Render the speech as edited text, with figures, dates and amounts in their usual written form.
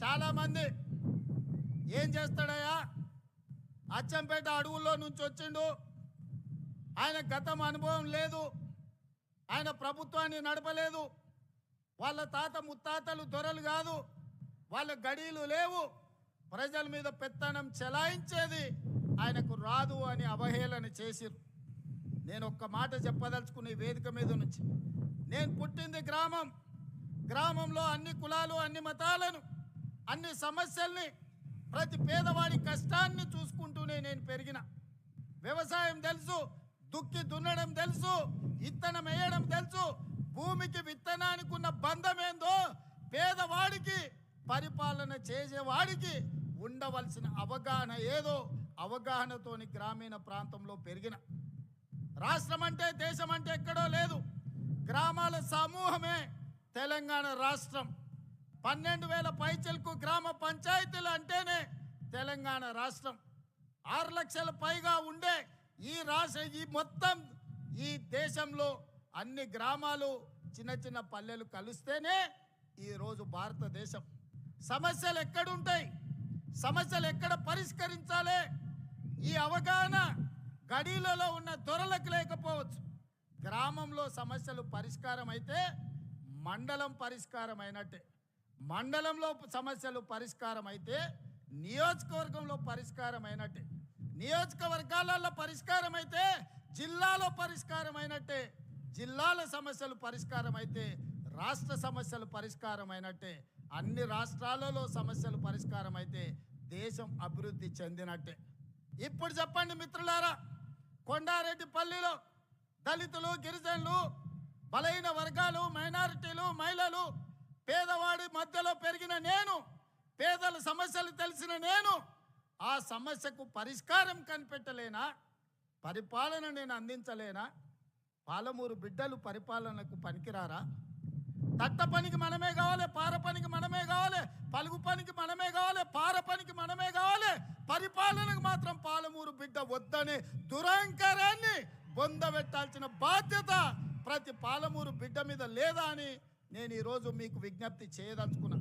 చాలామంది ఏం చేస్తాడయ్యా, అచ్చంపేట అడవుల్లో నుంచి వచ్చిండు, ఆయన గతం అనుభవం లేదు, ఆయన ప్రభుత్వాన్ని నడపలేదు, వాళ్ళ తాత ముత్తాతలు దొరలు కాదు, వాళ్ళ గడీలు లేవు, ప్రజల మీద పెత్తనం చెలాయించేది ఆయనకు రాదు అని అవహేళన చేసిరు. నేను ఒక్క మాట చెప్పదలుచుకున్న ఈ వేదిక మీద నుంచి, నేను పుట్టింది గ్రామం, గ్రామంలో అన్ని కులాలు, అన్ని మతాలను, అన్ని సమస్యల్ని, ప్రతి పేదవాడి కష్టాన్ని చూసుకుంటూనే నేను పెరిగిన. వ్యవసాయం తెలుసు, దుక్కి దున్నడం తెలుసు, విత్తనం వేయడం తెలుసు, భూమికి విత్తనానికి ఉన్న బంధం ఏందో పేదవాడికి, పరిపాలన చేసేవాడికి ఉండవలసిన అవగాహన ఏదో అవగాహనతోని గ్రామీణ ప్రాంతంలో పెరిగిన. రాష్ట్రం అంటే దేశం అంటే ఎక్కడో లేదు, గ్రామాల సమూహమే తెలంగాణ రాష్ట్రం. 12,000 పైచలకు గ్రామ పంచాయతీలు అంటేనే తెలంగాణ రాష్ట్రం. 6 లక్షల పైగా ఉండే ఈ మొత్తం ఈ దేశంలో అన్ని గ్రామాలు, చిన్న చిన్న పల్లెలు కలిస్తేనే ఈరోజు భారతదేశం. సమస్యలు ఎక్కడుంటాయి, సమస్యలు ఎక్కడ పరిష్కరించాలి, ఈ అవగాహన గడీలలో ఉన్న దొరలకు లేకపోవచ్చు. గ్రామంలో సమస్యలు పరిష్కారం అయితే మండలం పరిష్కారం అయినట్టే, మండలంలో సమస్యలు పరిష్కారం అయితే నియోజకవర్గంలో పరిష్కారం అయినట్టే, నియోజకవర్గాలలో పరిష్కారం అయితే జిల్లాలో పరిష్కారం అయినట్టే, జిల్లాల సమస్యలు పరిష్కారం అయితే రాష్ట్ర సమస్యలు పరిష్కారం అయినట్టే, అన్ని రాష్ట్రాలలో సమస్యలు పరిష్కారం అయితే దేశం అభివృద్ధి చెందినట్టే. ఇప్పుడు చెప్పండి మిత్రులారా, కొండారెడ్డిపల్లిలో దళితులు, గిరిజనులు, బలహీన వర్గాలు, మైనారిటీలు, మహిళలు, పేదవాడి మధ్యలో పెరిగిన నేను, పేదల సమస్యలు తెలిసిన నేను ఆ సమస్యకు పరిష్కారం కనిపెట్టలేనా, పరిపాలన నేను అందించలేనా? పాలమూరు బిడ్డలు పరిపాలనకు పనికిరారా? తట్ట పనికి మనమే కావాలి, పార పనికి మనమే కావాలి, పలుగు పనికి మనమే కావాలి, పార పనికి మనమే కావాలి, పరిపాలనకు మాత్రం పాలమూరు బిడ్డ వద్దనే దురహంకారాన్ని బొందబెట్టాల్సిన బాధ్యత ప్రతి పాలమూరు బిడ్డ మీద లేదా అని నేను ఈరోజు మీకు విజ్ఞప్తి చేయదలుచుకున్నా.